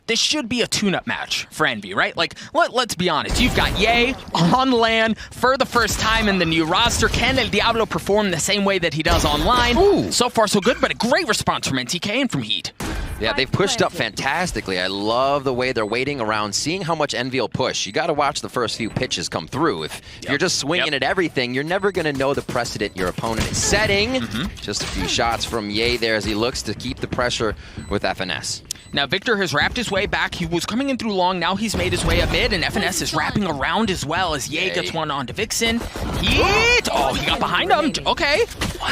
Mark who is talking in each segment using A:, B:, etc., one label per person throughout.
A: this should be a tune-up match for Envy, right? Like, let's be honest. You've got Ye on LAN for the first time in the new roster. Can El Diablo perform the same way that he does online?
B: Ooh.
A: So far, so good, but a great response from NTK and from Heat.
B: Yeah, they've pushed up fantastically. I love the way they're waiting around, seeing how much Envy will push. You got to watch the first few pitches come through. If you're just swinging at everything, you're never going to know the precedent your opponent is setting. Just a few shots from Ye there as he looks to keep the pressure with FNS.
A: Now, Victor has wrapped his way back. He was coming in through long. Now he's made his way up mid, and FNS is wrapping around as well as Ye gets one onto Vixen. Heat! Oh, he got behind him. Okay.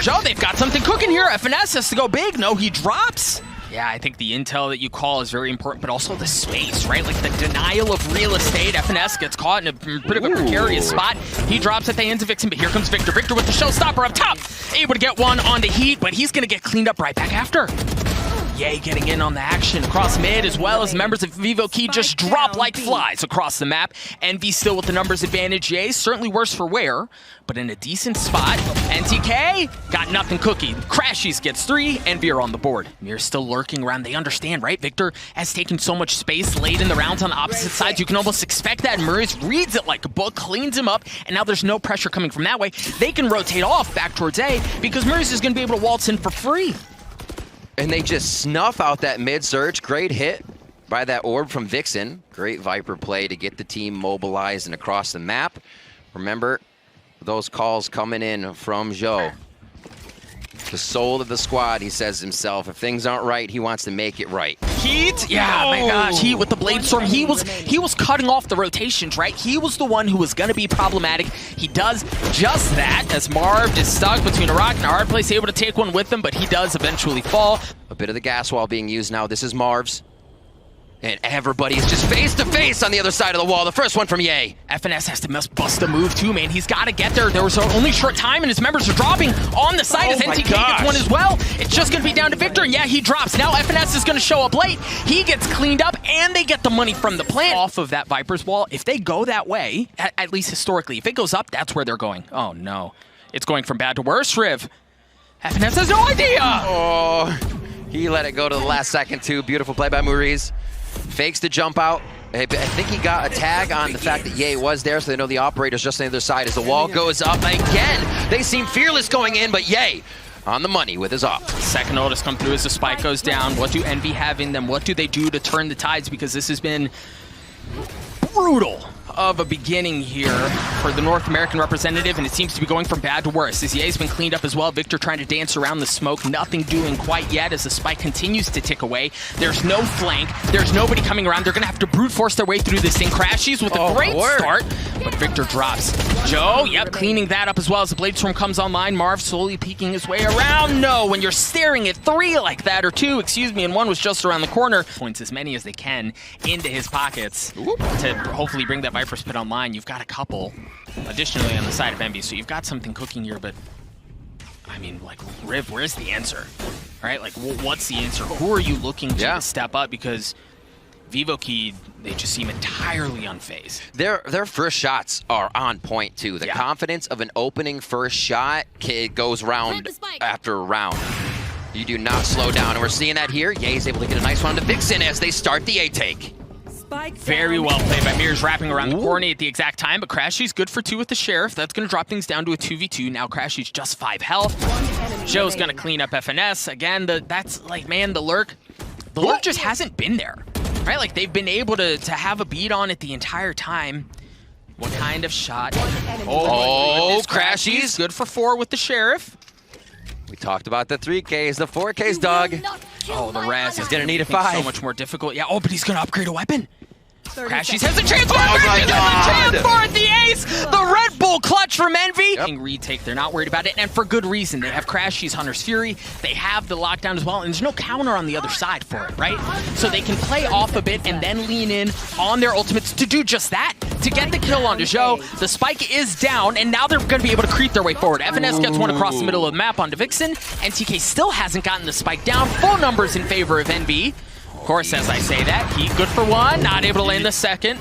A: Joe, they've got something cooking here. FNS has to go big. No, he drops. Yeah, I think the intel that you call is very important, but also the space, right? Like the denial of real estate. FNS gets caught in a pretty precarious spot. He drops at the hands of Vixen, but here comes Victor. Victor with the showstopper up top. Able to get one onto Heat, but he's going to get cleaned up right back after. Ye getting in on the action across mid, as well as members of Vivo Key just drop like flies across the map. Envy still with the numbers advantage. Ye certainly worse for wear, but in a decent spot. NTK got nothing cooking. Crashies gets 3, Envy are on the board. Mir's still lurking around. They understand, right? Victor has taken so much space late in the rounds on the opposite sides. You can almost expect that. Murray reads it like a book, cleans him up, and now there's no pressure coming from that way. They can rotate off back towards A because Murray's is going to be able to waltz in for free.
B: And they just snuff out that mid-surge. Great hit by that orb from Vixen. Great Viper play to get the team mobilized and across the map. Remember, those calls coming in from Joe. The soul of the squad, he says himself. If things aren't right, he wants to make it right.
A: Heat? Yeah, my gosh, Heat with the Blade Storm. He was cutting off the rotations, right? He was the one who was going to be problematic. He does just that as Marv is stuck between a rock and a hard place, able to take one with him, but he does eventually fall.
B: A bit of the gas wall being used now. This is Marv's. And everybody's just face to face on the other side of the wall. The first one from Ye.
A: FNS has to bust a move too, man. He's got to get there. There was only short time, and his members are dropping on the side as NTK gets one as well. It's just going to be down to Victor, and yeah, he drops. Now FNS is going to show up late. He gets cleaned up, and they get the money from the plant. Off of that Viper's wall, if they go that way, at least historically, if it goes up, that's where they're going. Oh, no. It's going from bad to worse, Riv. FNS has no idea.
B: Oh, he let it go to the last second, too. Beautiful play by Maurice. Fakes the jump out. I think he got a tag on the fact that Ye was there, so they know the operator's just on the other side as the wall goes up again. They seem fearless going in, but Ye on the money with his op.
A: Second notice come through as the spike goes down. What do Envy have in them? What do they do to turn the tides? Because this has been brutal of a beginning here for the North American representative, and it seems to be going from bad to worse. As Ye's been cleaned up as well. Victor trying to dance around the smoke, nothing doing quite yet as the spike continues to tick away. There's no flank, there's nobody coming around. They're gonna have to brute force their way through this thing. Crashies with a great start, but Victor drops. Joe, cleaning that up as well as the Blade Storm comes online. Marv slowly peeking his way around. No, when you're staring at 3 like that, or 2, excuse me, and 1 was just around the corner. Points as many as they can into his pockets to hopefully bring that Viper's Pit online. You've got a couple additionally on the side of Envy, so you've got something cooking here, but I mean, like, Riv, where's the answer? Right? Like, what's the answer? Who are you looking to step up? Because Vivo Key, they just seem entirely unfazed.
B: Their first shots are on point, too. The confidence of an opening first shot goes round after round. You do not slow down, and we're seeing that here. Ye's able to get a nice one to Vixen as they start the A take.
A: Very well played by Mirrors, wrapping around the corner at the exact time, but Crashy's good for 2 with the Sheriff. That's going to drop things down to a 2v2. Now Crashy's just 5 health. Joe's going to clean up FNS. Again, that's like, man, the lurk just hasn't been there, right? Like, they've been able to have a beat on it the entire time. What kind of shot? Oh, Crashy's good for 4 with the Sheriff.
B: We talked about the 3Ks, the 4Ks, Doug.
A: Oh, the Raz
B: is gonna need a 5.
A: So much more difficult. Yeah, but he's gonna upgrade a weapon. Crashies has a chance for the ace! The Red Bull clutch from Envy! Retake, they're not worried about it, and for good reason. They have Crashies, Hunter's Fury, they have the lockdown as well, and there's no counter on the other side for it, right? So they can play off a bit and then lean in on their ultimates to do just that, to get the kill onto Joe. The spike is down, and now they're gonna be able to creep their way forward. FNS gets one across the middle of the map onto Vixen, and TK still hasn't gotten the spike down. Full numbers in favor of Envy. Of course, as I say that, Heat good for 1, not able to land the second.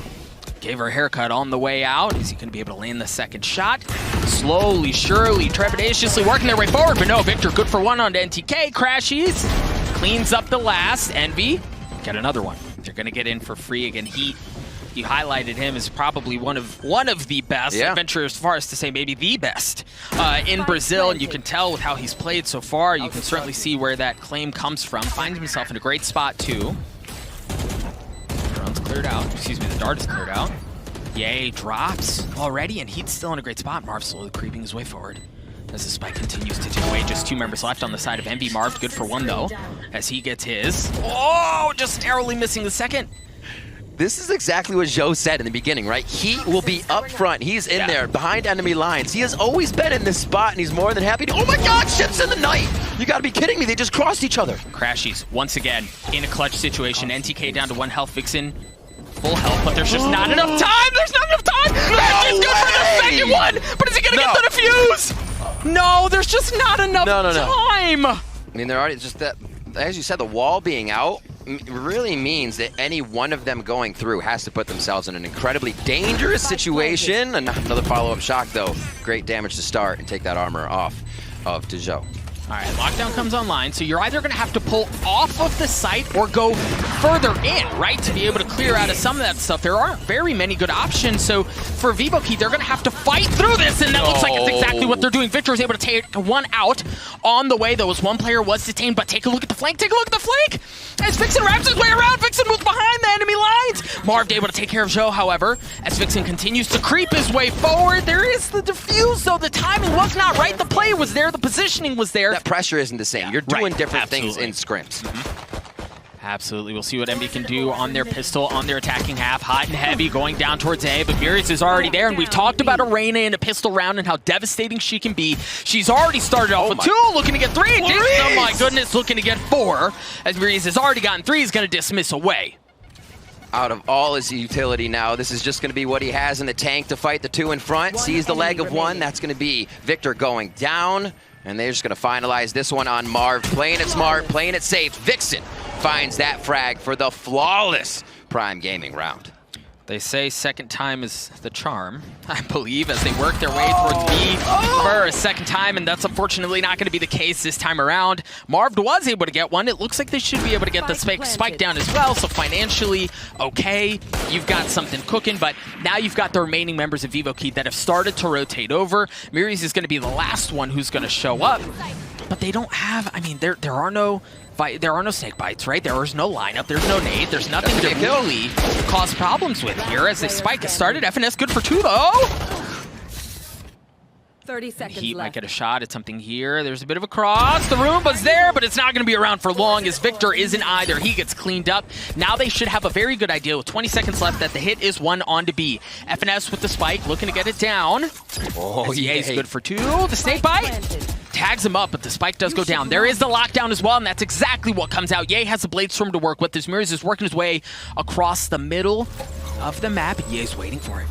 A: Gave her a haircut on the way out. Is he going to be able to land the second shot? Slowly, surely, trepidatiously working their way forward, but no, Victor good for 1 onto NTK. Crashies cleans up the last. Envy, get another one. They're going to get in for free again. Heat, you highlighted him as probably one of the best.
B: Yeah.
A: I'd venture as far as to say maybe the best in Brazil, and you can tell with how he's played so far. You can certainly see where that claim comes from. Finds himself in a great spot too. Drone's cleared out. Excuse me, the dart is cleared out. Yay, drops already, and Heat's still in a great spot. Marv slowly creeping his way forward as the spike continues to take away. Just 2 members left on the side of Envy. Marv good for 1 though, as he gets his. Oh, just narrowly missing the second.
B: This is exactly what Joe said in the beginning, right? He will be up front. He's in there behind enemy lines. He has always been in this spot, and he's more than happy to. Oh my God, shit's in the night! You gotta be kidding me, they just crossed each other.
A: Crashies, once again, in a clutch situation. NTK down to 1 health. Vixen, full health, but there's just not enough time! There's not enough time! Crashies good for the second one! But is he gonna get the defuse? No, there's just not enough time!
B: I mean, they're already just that, as you said, the wall being out really means that any one of them going through has to put themselves in an incredibly dangerous situation. Another follow-up shock, though. Great damage to start and take that armor off of Joe.
A: All right, lockdown comes online, so you're either going to have to pull off of the site or go further in, right, to be able to clear out of some of that stuff. There aren't very many good options, so for Vivo Key, they're going to have to fight through this, and that looks like it's exactly what they're doing. Victor is able to take 1 out on the way, though, as 1 player was detained, but take a look at the flank, take a look at the flank! As Vixen wraps his way around, Vixen was behind the enemy lines! Marv able to take care of Joe, however, as Vixen continues to creep his way forward. There is the defuse, though. The timing was not right. The play was there. The positioning was there.
B: That pressure isn't the same. You're doing different things in scrims.
A: Absolutely. We'll see what Envy can do on their pistol, on their attacking half. Hot and heavy going down towards A, but Murius is already there, and we've talked about Arena in a pistol round and how devastating she can be. She's already started off with 2, looking to get 3. Oh my goodness, looking to get 4. As Murius has already gotten 3, he's going to dismiss away.
B: Out of all his utility now, this is just going to be what he has in the tank to fight the 2 in front. Sees the leg of 1. That's going to be Victor going down. And they're just going to finalize this one on Marv. Playing it smart, playing it safe. Vixen finds that frag for the flawless Prime Gaming round.
A: They say second time is the charm, I believe, as they work their way towards B for a second time, and that's unfortunately not going to be the case this time around. Marv was able to get 1. It looks like they should be able to get the spike down as well, so financially, okay, you've got something cooking, but now you've got the remaining members of Vivo Key that have started to rotate over. Murius is going to be the last one who's going to show up, but they don't have, I mean, there are no snake bites, right? There is no lineup, there's no nade, there's nothing to really cause problems with here as the spike has started. FNS good for 2 though.
C: 30 seconds
A: Heat
C: left.
A: might get a shot at something here. There's a bit of a cross. The Roomba's there, but it's not going to be around for long as Victor isn't either. He gets cleaned up. Now they should have a very good idea with 20 seconds left that the hit is 1 on to B. FNS with the spike, looking to get it down. Oh, Ye's good for 2. The snake bite tags him up, but the spike does go down. There is the lockdown as well, and that's exactly what comes out. Ye has the Blade Storm to work with. This Murius is working his way across the middle of the map, and Ye's waiting for it.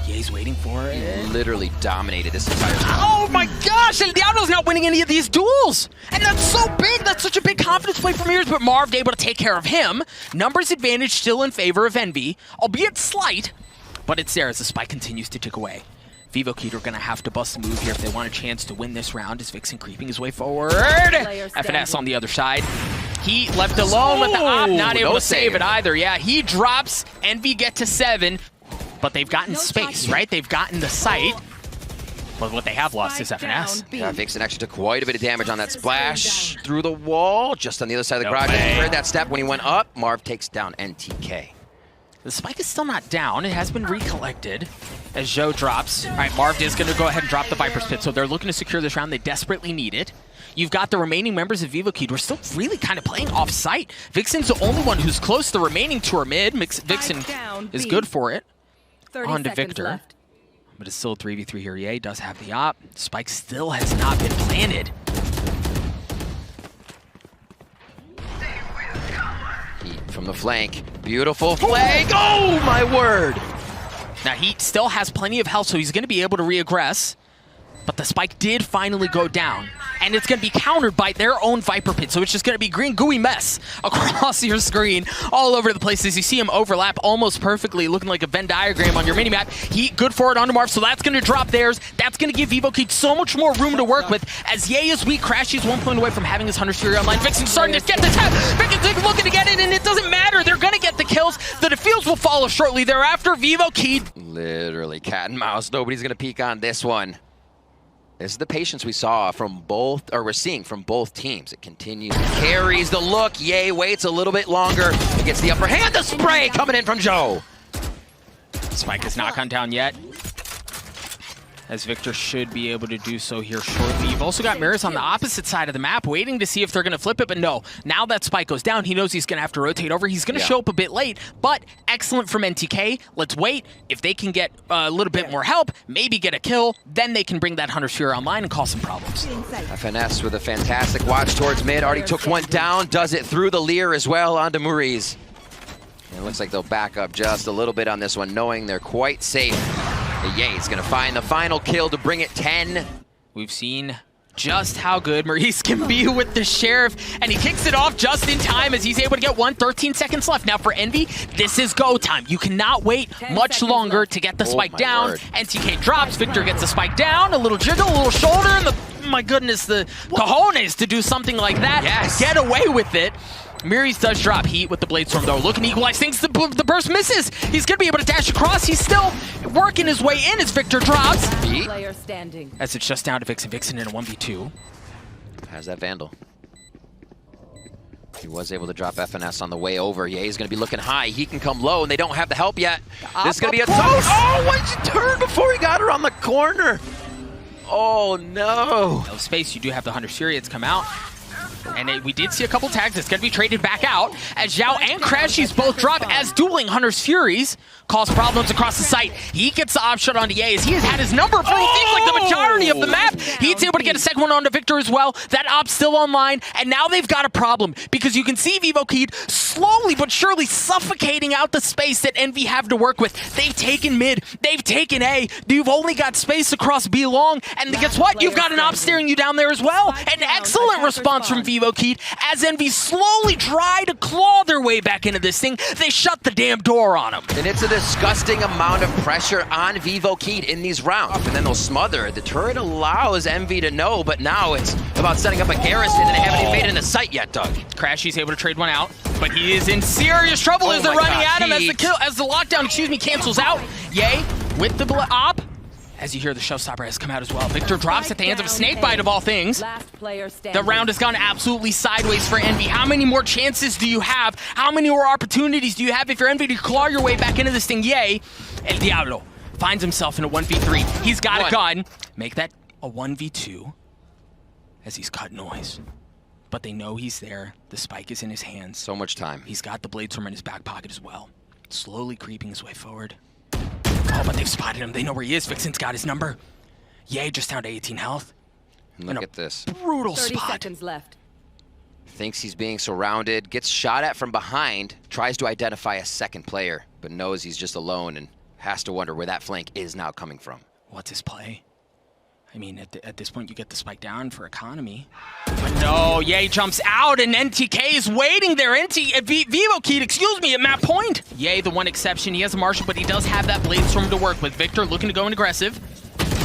A: Ye's waiting for it.
B: He literally dominated this entire time.
A: Oh my gosh, El Diablo's not winning any of these duels! And that's so big, that's such a big confidence play for Murius, but Marv able to take care of him. Numbers advantage still in favor of Envy, albeit slight, but it's there as the spike continues to tick away. Vivo Key are going to have to bust a move here if they want a chance to win this round as Vixen creeping his way forward. FNS on the other side. He left alone with the op, not able to save it either. Yeah, he drops, Envy get to 7, but they've gotten space, right? They've gotten the site. But what they have lost is FNS.
B: Yeah, Vixen actually took quite a bit of damage on that splash through the wall, just on the other side of the garage. He heard that step when he went up. Marv takes down NTK.
A: The spike is still not down. It has been recollected as Joe drops. All right, Marv is going to go ahead and drop the Viper's Pit, so they're looking to secure this round. They desperately need it. You've got the remaining members of Vivo Key. We're still really kind of playing off-site. Vixen's the only one who's close. The remaining 2 are mid. Vixen is good for it. On to Victor. Left. But it's still a 3v3 here. Ye does have the op. Spike still has not been planted.
B: From the flank. Beautiful flank. Oh, my word.
A: Now, Heat still has plenty of health, so he's going to be able to reaggress. But the spike did finally go down. and it's going to be countered by their own Viper Pit. So it's just going to be green gooey mess across your screen all over the place as you see him overlap almost perfectly, looking like a Venn diagram on your minimap. Good forward onto Marv, so that's going to drop theirs. That's going to give Vivo Kid so much more room to work with. As Ye is weak, Crashy's 1 point away from having his Hunter's Fury online. Vixen's starting to get the tap. Vixen's looking to get it, and it doesn't matter. They're going to get the kills. The defuse will follow shortly thereafter. Vivo Kid.
B: Literally cat and mouse. Nobody's going to peek on this one. This is the patience we saw from both, or we're seeing from both teams. It continues, carries the look. Ye waits a little bit longer. It gets the upper hand. The spray coming in from Joe.
A: Spike is not gone down yet, as Victor should be able to do so here shortly. You've also got Mirrors on the opposite side of the map waiting to see if they're going to flip it, but no. Now that Spike goes down, he knows he's going to have to rotate over. He's going to show up a bit late, but excellent from NTK. Let's wait. If they can get a little bit more help, maybe get a kill, then they can bring that Hunter's Fury online and cause some problems.
B: FNS with a fantastic watch towards mid. Already took one down, does it through the Lear as well onto Maurice. And it looks like they'll back up just a little bit on this one, knowing they're quite safe. Ye's gonna find the final kill to bring it 10.
A: We've seen just how good Maurice can be with the Sheriff, and he kicks it off just in time as he's able to get 13 seconds left. Now for Envy, this is go time. You cannot wait much longer to get the spike down.
B: Word.
A: NTK drops, Victor gets the spike down, a little jiggle, a little shoulder, and my goodness, the cojones to do something like that.
B: Yes.
A: Get away with it. Maurice does drop heat with the Blade Storm though. Looking to equalize things, the burst misses. He's gonna be able to dash across. He's still working his way in as Victor drops.
C: Player standing.
A: As it's just down to Vixen. Vixen in a 1v2.
B: Has that Vandal. He was able to drop FNS on the way over. Ye's gonna be looking high. He can come low and they don't have the help yet. This is gonna be a toss. Oh, why did you turn before he got her on the corner? Oh no.
A: No space, you do have the Hunter's Fury. It's come out. And we did see a couple tags. It's going to be traded back out as Zhao and Crashies both drop as dueling Hunter's Furies cause problems across the site. He gets the op shot onto Ye as he has had his number for it seems like the majority of the map. He's able to get a second one onto Victor as well. That op's still online, and now they've got a problem because you can see Vivo Kid slowly but surely suffocating out the space that Envy have to work with. They've taken mid, they've taken A. You've only got space across B long, and guess what? You've got an op staring you down there as well. An excellent response from Vivo Kid as Envy slowly try to claw their way back into this thing. They shut the damn door on them.
B: And it's a disgusting amount of pressure on Vivo Kid in these rounds. And then they'll smother. The turret allows Envy to know, but now it's about setting up a garrison, and they haven't even made it in the site yet, Doug.
A: Crashy's able to trade one out, but he is in serious trouble as they're running at him as the lockdown, cancels out. Ye with the op. As you hear, the showstopper has come out as well. Victor drops at the hands of a snakebite of all things. The round has gone absolutely sideways for Envy. How many more chances do you have? How many more opportunities do you have if you're Envy to claw your way back into this thing? Yay. El Diablo finds himself in a 1v3. He's got a gun. Make that a 1v2 as he's cut noise. But they know he's there. The spike is in his hands.
B: So much time.
A: He's got the blade storm in his back pocket as well. Slowly creeping his way forward. Oh, but they've spotted him. They know where he is. Vixen's got his number. Ye just down to 18 health.
B: And look at this.
A: Brutal
C: 30
A: spot.
C: seconds left.
B: Thinks he's being surrounded, gets shot at from behind, tries to identify a second player, but knows he's just alone and has to wonder where that flank is now coming from.
A: What's his play? I mean, at this point, you get the spike down for economy. But no, Ye jumps out, and NTK is waiting there. Vivo Kid, excuse me, at map point. Ye, the one exception. He has a Marshal, but he does have that Blade Storm to work with. Victor looking to go in aggressive.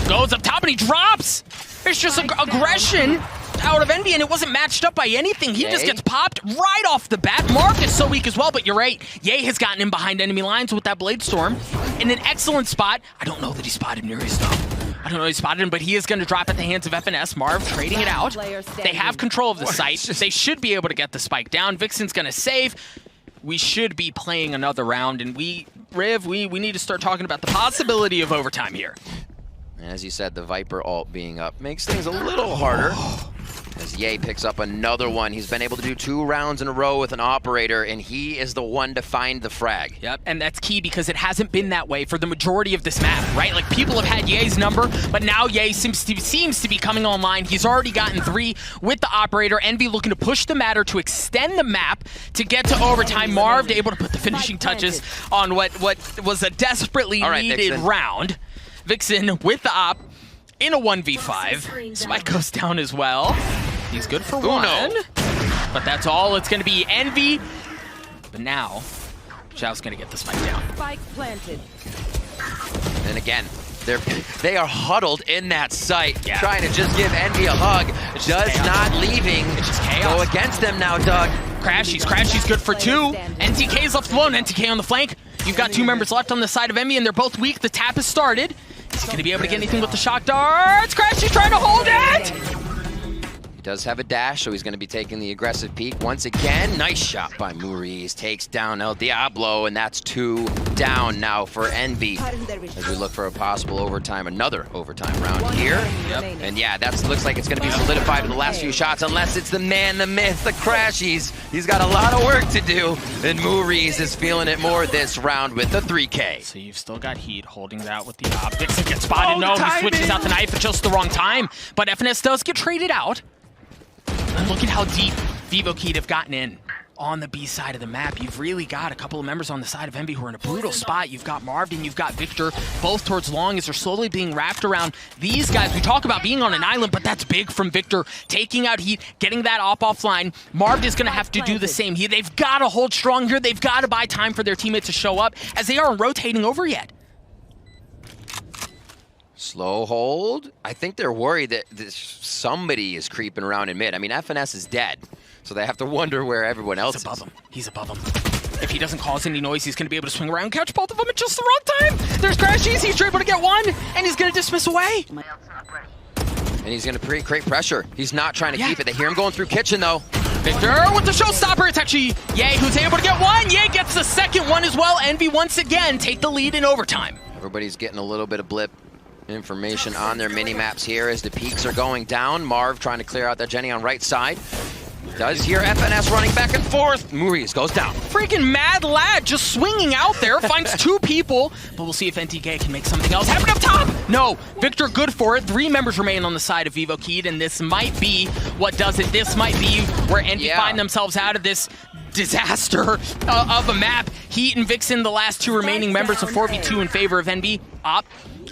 A: Goes up top, and he drops. It's just aggression out of Envy, and it wasn't matched up by anything. He just gets popped right off the bat. Marv is so weak as well, but you're right. Ye has gotten him behind enemy lines with that Blade Storm in an excellent spot. I don't know that he spotted Nereus, though. I don't know he spotted him, but he is going to drop at the hands of FNS. Marv trading it out. They have control of the site. They should be able to get the spike down. Vixen's going to save. We should be playing another round, and Riv, we need to start talking about the possibility of overtime here.
B: As you said, the Viper ult being up makes things a little harder. As Ye picks up another one. He's been able to do 2 rounds in a row with an operator, and he is the one to find the frag.
A: Yep, and that's key because it hasn't been that way for the majority of this map, right? Like, people have had Ye's number, but now Ye seems to be coming online. He's already gotten 3 with the operator. Envy looking to push the matter to extend the map to get to overtime. Marv able to put the finishing touches on what was a desperately needed round. Vixen with the op. in a 1v5. Spike goes down as well. He's good for one. But that's all it's going to be. Envy. But now, Zhao's going to get the spike down.
C: Spike planted.
B: And again, they are huddled in that site, trying to just give Envy a hug. Does not leaving.
A: It's just chaos.
B: Go against them now, Doug.
A: Crashy's good for two. NTK's left alone. NTK on the flank. You've got two members left on the side of Envy, and they're both weak. The tap has started. Is he going to be able to get anything with the shock darts? Crashy's trying to hold it!
B: He does have a dash, so he's going to be taking the aggressive peek once again. Nice shot by Maurice. Takes down El Diablo, and that's 2 down now for Envy. As we look for a possible overtime, another overtime round here. And yeah, that looks like it's going to be solidified in the last few shots, unless it's the man, the myth, the Crashies. He's got a lot of work to do, and Maurice is feeling it more this round with the 3K.
A: So you've still got Heat holding that with the optics. He gets spotted. No, he switches out the knife at just the wrong time. But FNS does get traded out. And look at how deep Vivo Kid have gotten in on the B side of the map. You've really got a couple of members on the side of Envy who are in a brutal spot. You've got Marv and you've got Victor, both towards long as they're slowly being wrapped around these guys. We talk about being on an island, but that's big from Victor. Taking out Heat, getting that offline. Marv is going to have to do the same. They've got to hold strong here. They've got to buy time for their teammates to show up, as they aren't rotating over yet.
B: Slow hold. I think they're worried that somebody is creeping around in mid. I mean, FNS is dead, so they have to wonder where everyone else is.
A: He's above him. If he doesn't cause any noise, he's going to be able to swing around and catch both of them at just the wrong time. There's Crashies. He's able to get one, and he's going to dismiss away.
B: And he's going to create pressure. He's not trying to keep it. They hear him going through kitchen, though.
A: Victor with the showstopper. It's actually Ye who's able to get one. Ye gets the second one as well. Envy once again take the lead in overtime.
B: Everybody's getting a little bit of blip information on their mini-maps here as the peaks are going down. Marv trying to clear out that Jenny on right side. Does hear FNS running back and forth. Maurice goes down.
A: Freaking mad lad just swinging out there. Finds 2 people. But we'll see if NTK can make something else happen up top. No. Victor good for it. 3 members remain on the side of Vivo Kid, and this might be what does it. This might be where Envy find themselves out of this disaster of a map. Heat and Vixen, the last 2 remaining members of 4v2 in favor of Envy. Up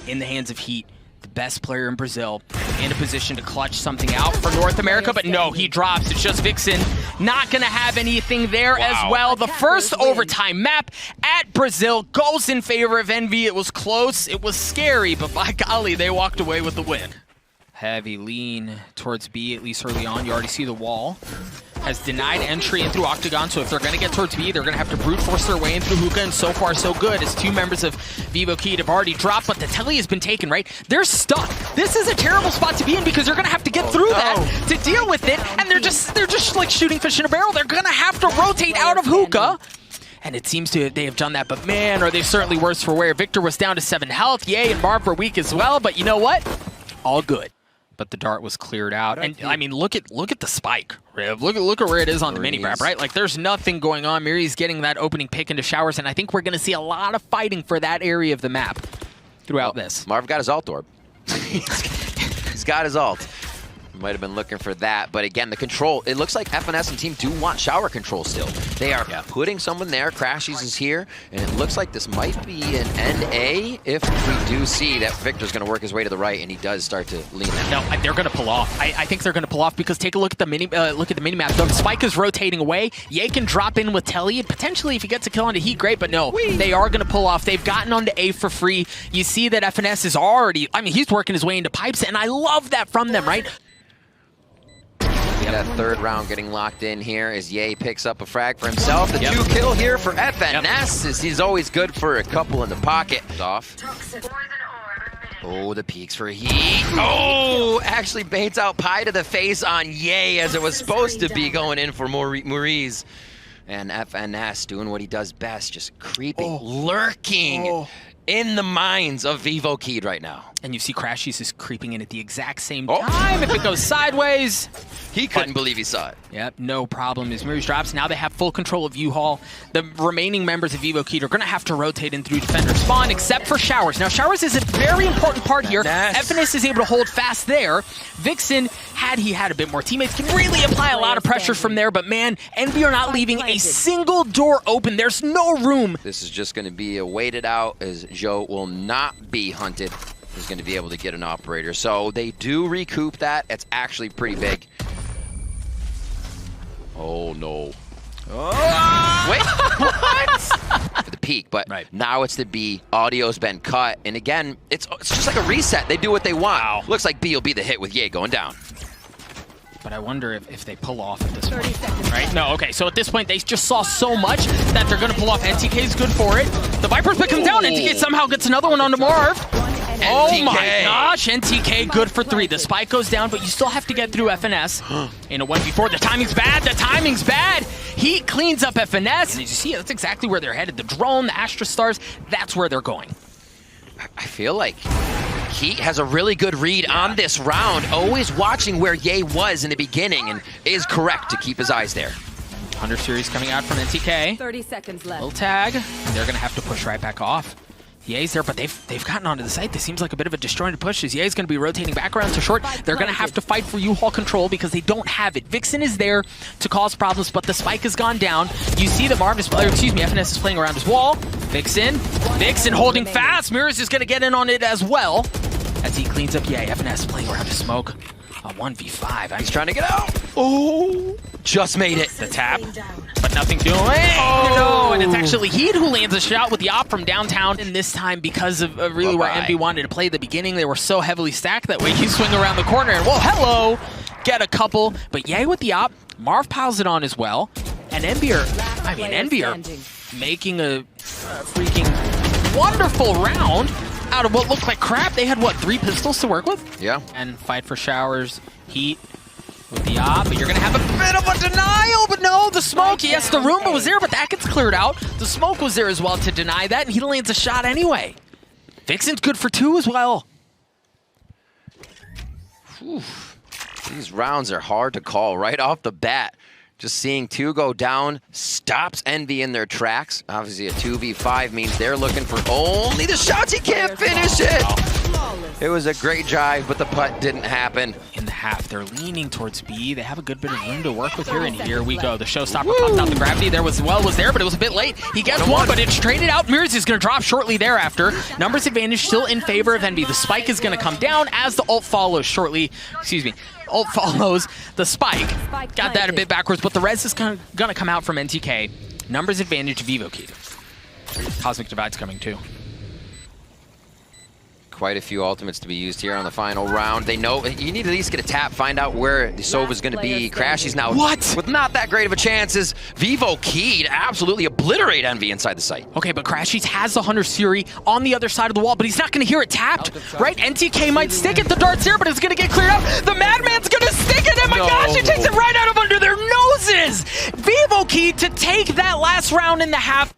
A: in the hands of Heat, the best player in Brazil, in a position to clutch something out for North America, but no, he drops. It's just Vixen. Not going to have anything there as well. The first overtime map at Brazil goes in favor of Envy. It was close, it was scary, but by golly, they walked away with the win. Heavy lean towards B, at least early on. You already see the wall has denied entry in through Octagon, so if they're going to get towards B, they're going to have to brute force their way in through Hookah, and so far so good, as 2 members of Vivo Kid have already dropped, but the telly has been taken, right? They're stuck. This is a terrible spot to be in because they're going to have to get through that to deal with it, and they're just like shooting fish in a barrel. They're going to have to rotate out of Hookah. And it seems to they have done that, but man, are they certainly worse for wear. Victor was down to 7 health. Ye and Marv were weak as well, but you know what? All good. But the dart was cleared out, and I mean, look at the spike, Riv. Look at where it is on the mini map, right? Like, there's nothing going on. Miri's getting that opening pick into showers, and I think we're going to see a lot of fighting for that area of the map throughout this.
B: Marv got his ult orb. He's got his ult. Might have been looking for that, but again, the control, it looks like FNS and team do want shower control still. They are putting someone there. Crashies is here, and it looks like this might be an end A if we do see that Victor's going to work his way to the right, and he does start to lean in.
A: No, they're going to pull off. I think they're going to pull off because take a look at the mini map. The spike is rotating away. Ye can drop in with Telly, and potentially if he gets a kill onto Heat, great, but no, they are going to pull off. They've gotten onto A for free. You see that FNS is already, I mean, he's working his way into pipes, and I love that from them, right?
B: That 3rd round getting locked in here as Ye picks up a frag for himself. The 2 kill here for FNS as he's always good for a couple in the pocket. Off. Oh, the peaks for Heat. Oh, actually baits out Pie to the face on Ye as it was supposed to be going in for Maurice. And FNS doing what he does best, just creeping, lurking in the minds of Vivo Kid right now.
A: And you see Crashies is creeping in at the exact same time. If it goes sideways,
B: he couldn't believe he saw it.
A: Yep, no problem. As Mirrors drops, now they have full control of U-Haul. The remaining members of Vivo Kid are going to have to rotate in through defender spawn, except for Showers. Now, Showers is a very important part here. FNS is able to hold fast there. Vixen, had he had a bit more teammates, can really apply a lot of pressure from there, but man, Envy are not leaving a single door open. There's no room.
B: This is just going to be a waited out as Joe will not be hunted. is going to be able to get an operator. So they do recoup that. It's actually pretty big. Oh, no.
A: Oh.
B: Wait, what? For the peak, but
A: right.
B: Now it's the B. Audio's been cut. And again, it's just like a reset. They do what they want. Wow. Looks like B will be the hit with Ye going down.
A: But I wonder if they pull off at this point, right? No, okay, so at this point, they just saw so much that they're going to pull off. NTK's good for it. The Vipers pick him down. NTK somehow gets another one onto Marv. Oh my gosh, NTK good for 3. The spike goes down, but you still have to get through FNS in a 1v4. The timing's bad, the timing's bad. He cleans up FNS, and as you see, that's exactly where they're headed. The drone, the Astra Stars, that's where they're going.
B: I feel like Heat has a really good read on this round, always watching where Ye was in the beginning, and is correct to keep his eyes there.
A: 100 series coming out from NTK.
C: 30 seconds left.
A: Little tag. They're going to have to push right back off. Ye's there, but they've gotten onto the site. This seems like a bit of a disjointed push as Ye's going to be rotating back around to short. They're going to have to fight for U-Haul control because they don't have it. Vixen is there to cause problems, but the spike has gone down. You see that FNS is playing around his wall. Vixen holding fast. Mirrors is going to get in on it as well as he cleans up Ye. FNS playing around his smoke. A 1v5.
B: He's trying to get out. Oh, just made it.
A: The tap, but nothing doing. Oh, no, and it's actually Heat who lands a shot with the op from downtown. And this time, because of really where Envy wanted to play at the beginning, they were so heavily stacked that way. You swing around the corner and, well, hello, get a couple. But Ye with the op, Marv piles it on as well. And Envy are making a freaking wonderful round out of what looked like crap. They had, what, 3 pistols to work with?
B: Yeah.
A: And fight for showers, Heat with the op, but you're going to have a bit of a denial, but no, the smoke, yes, the Roomba was there, but that gets cleared out. The smoke was there as well to deny that, and he lands a shot anyway. Vixen's good for 2 as well.
B: Whew. These rounds are hard to call right off the bat. Just seeing 2 go down stops Envy in their tracks. Obviously, a 2v5 means they're looking for only the shots. He can't finish it. It was a great drive, but the putt didn't happen.
A: In the half, they're leaning towards B. They have a good bit of room to work with here, and here we go. The showstopper popped out the gravity. There was there, but it was a bit late. He gets one, but it's traded out. Mirrors is going to drop shortly thereafter. Numbers advantage still in favor of Envy. The spike is going to come down as the ult follows shortly. Excuse me. Ult follows the spike. Got that a bit backwards, but the res is going to come out from NTK. Numbers advantage Vivo key. Cosmic Divide's coming too.
B: Quite a few ultimates to be used here on the final round. They know you need to at least get a tap, find out where the Sova's going to be. Crashy's now with not that great of a chances. Vivo key to absolutely obliterate Envy inside the site.
A: Okay, but Crashy's has the Hunter Fury on the other side of the wall, but he's not going to hear it tapped, right? NTK might stick it. The dart's here, but it's going to get cleared out. The Madman's going to stick it. Oh my gosh, he takes it right out of under their noses. Vivo key to take that last round in the half.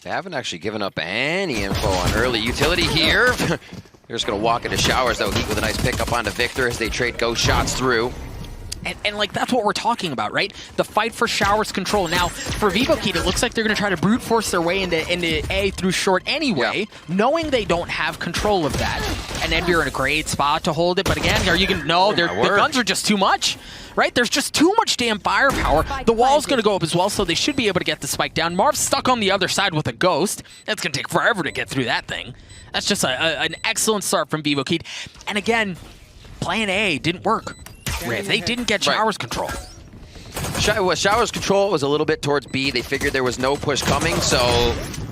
B: They haven't actually given up any info on early utility here. They're just going to walk into showers, though. Heat with a nice pickup onto Victor as they trade ghost shots through.
A: And like, that's what we're talking about, right? The fight for showers control. Now, for Vivo Key, it looks like they're going to try to brute force their way into A through short anyway, knowing they don't have control of that. And Envy are in a great spot to hold it. But again, are you going to... No, the guns are just too much, right? There's just too much damn firepower. The wall's going to go up as well, so they should be able to get the spike down. Marv's stuck on the other side with a ghost. That's going to take forever to get through that thing. That's just an excellent start from Vivo Key. And again, plan A didn't work. They didn't get showers control.
B: Showers control was a little bit towards B. They figured there was no push coming, so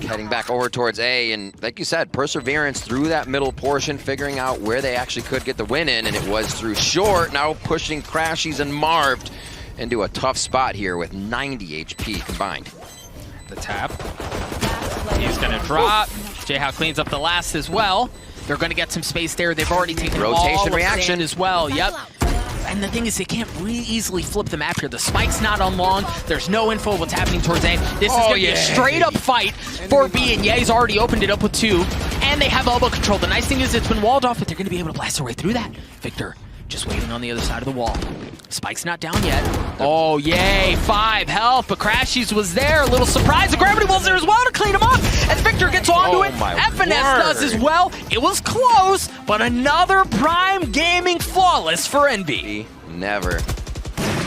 B: heading back over towards A. And like you said, perseverance through that middle portion, figuring out where they actually could get the win in, and it was through short. Now pushing Crashies and Marv into a tough spot here with 90 HP combined.
A: The tap. He's going to drop. Jayhawk cleans up the last as well. They're going to get some space there. They've already taken
B: rotation reaction
A: as well. Yep. And the thing is, they can't really easily flip the map here. The spike's not on long. There's no info of what's happening towards A. This is going to be a straight-up fight for B, and Ye's already opened it up with 2. And they have elbow control. The nice thing is it's been walled off, but they're going to be able to blast their way through that. Victor just waiting on the other side of the wall. Spike's not down yet. Oh, yay. 5 health, but Crashies was there. A little surprise. The gravity wall's there as well to clean him up. As Victor gets onto it, FNS does as well. It was close, but another Prime Gaming flawless for Envy.
B: Never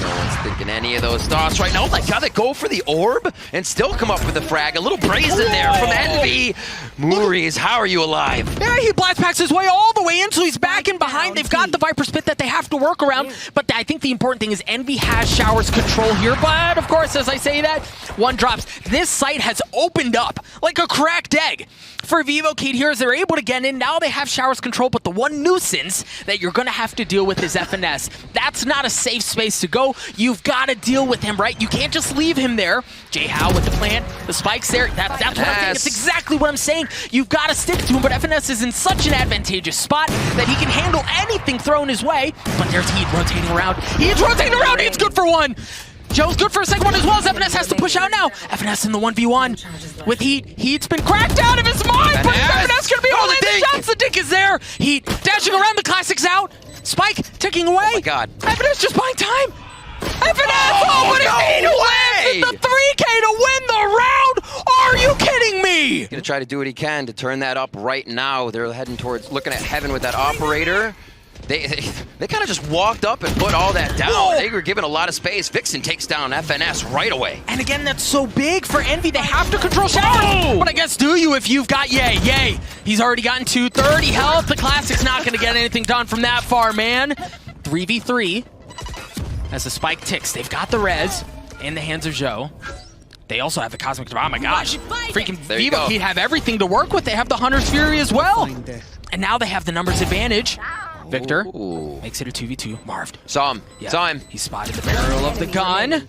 B: No one's thinking any of those thoughts right now. Oh my god, they go for the orb and still come up with the frag. A little brazen there from Envy. Maurice, how are you alive?
A: Yeah, he blast packs his way all the way in, so he's back in behind. They've got the Viper Spit that they have to work around, but I think the important thing is Envy has Shower's control here, but of course, as I say that, one drops. This site has opened up like a cracked egg for Vivo Kid here as they're able to get in. Now they have Shower's control, but the one nuisance that you're going to have to deal with is FNS. That's not a safe space to go. You've got to deal with him, right? You can't just leave him there. Jay Howe with the plant, the spikes there. That's what I'm saying. It's exactly what I'm saying. You've got to stick to him, but FNS is in such an advantageous spot that he can handle anything thrown his way. But there's Heat rotating around. Heat's rotating around. Heat's good for one. Joe's good for a second one as well as FNS has to push out now. FNS in the 1v1 with Heat. Heat's been cracked out of his mind, but FNS gonna be able to land the shots. The dink is there. Heat dashing around, the classics out. Spike ticking away.
B: Oh my god.
A: FNS just buying time. FNS, but he's away! The 3K to win the round! Are you kidding me?
B: He's gonna try to do what he can to turn that up right now. They're heading towards, looking at Heaven with that operator. They kind of just walked up and put all that down. Whoa. They were given a lot of space. Vixen takes down FNS right away.
A: And again, that's so big for Envy. They have to control Shower. But I guess do you if you've got Yay. Yay. He's already gotten 230 health. The Classic's not going to get anything done from that far, man. 3v3 as the spike ticks. They've got the res in the hands of Joe. They also have the Cosmic Divide. Oh my gosh. Freaking Vivo Kid have everything to work with. They have the Hunter's Fury as well. And now they have the numbers advantage. Victor makes it a 2v2. Marved.
B: Saw him.
A: Yeah.
B: Saw him.
A: He spotted the barrel of the gun.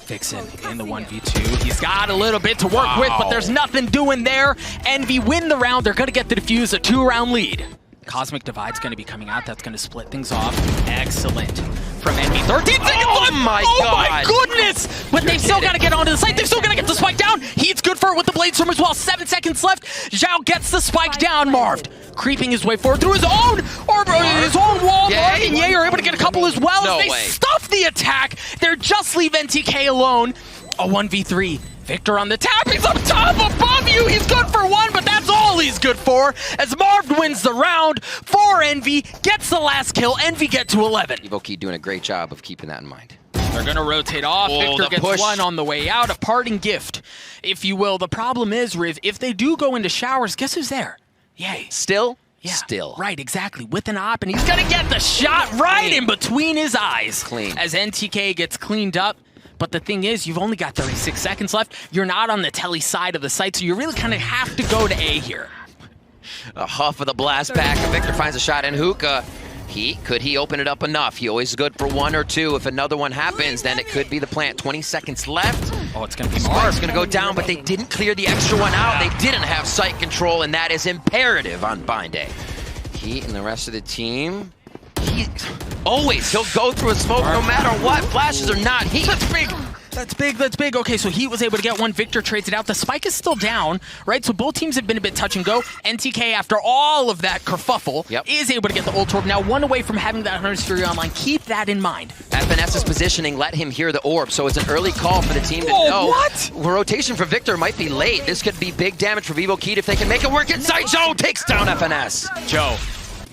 A: Vixen in the 1v2. He's got a little bit to work with, but there's nothing doing there. Envy win the round. They're going to get the defuse, a 2-round lead. Cosmic Divide's going to be coming out. That's going to split things off. Excellent. From Envy. 13 seconds left.
B: Oh my
A: goodness. But they've still got to get onto the site. They've still got to get the spike down. He's good for it with the Blade Storm as well. 7 seconds left. Zhao gets the spike down. Marved creeping his way forward through his own wall. Marv and Ye are able to get a couple as well as they stuff the attack. They're just leave NTK alone. A 1v3. Victor on the tap. He's up top above you. He's good for one, but that's all he's good for. As Marv wins the round for Envy, gets the last kill. Envy get to 11.
B: Vivo Kid doing a great job of keeping that in mind.
A: They're going to rotate off. Victor gets one on the way out. A parting gift, if you will. The problem is, Riv, if they do go into Showers, guess who's there? Yay.
B: Still?
A: Yeah,
B: still.
A: Right, exactly. With an op, and he's going to get the shot right in between his eyes.
B: Clean.
A: As NTK gets cleaned up. But the thing is, you've only got 36 seconds left. You're not on the telly side of the site, so you really kind of have to go to A here.
B: A huff of the blast pack. Victor finds a shot in Hookah. Could he open it up enough? He always is good for 1 or 2. If another one happens, then it could be the plant. 20 seconds left.
A: Oh, it's going to be Marv.
B: It's going to go down, but they didn't clear the extra one out. They didn't have site control, and that is imperative on Bind Day. Heat and the rest of the team. He'll go through a smoke no matter what. Flashes or not. Heat.
A: That's big. That's big. That's big. Okay, so Heat was able to get one. Victor trades it out. The spike is still down, right? So both teams have been a bit touch and go. NTK, after all of that kerfuffle, is able to get the ult orb. Now 1 away from having that Hunter's Fury online. Keep that in mind.
B: FNS's positioning let him hear the orb, so it's an early call for the team to know.
A: What?
B: Rotation for Victor might be late. This could be big damage for Vivo Kid if they can make it work inside. Joe takes down FNS.
A: Joe.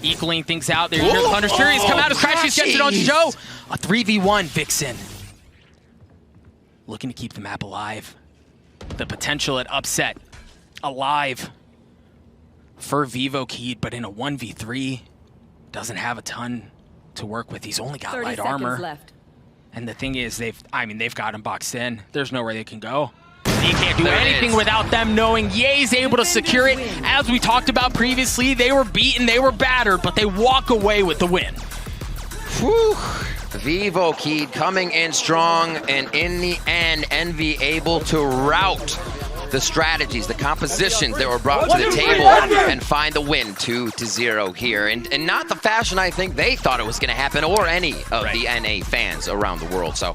A: Equaling things out there. The Hunter's Furies come out as Crashies gets it onto Joe. A 3v1 Vixen. Looking to keep the map alive. The potential at upset alive for Vivo Kid, but in a 1v3 doesn't have a ton to work with. He's only got light armor. Left. And the thing is, they've got him boxed in. There's nowhere they can go. He can't do anything without them knowing. Ye's able to secure it. As we talked about previously, they were beaten, they were battered, but they walk away with the win.
B: Whew. Vivo Kid coming in strong, and in the end, Envy able to rout the strategies, the compositions that were brought to the table and find the win 2-0 here. And not the fashion I think they thought it was going to happen, or any of the NA fans around the world. So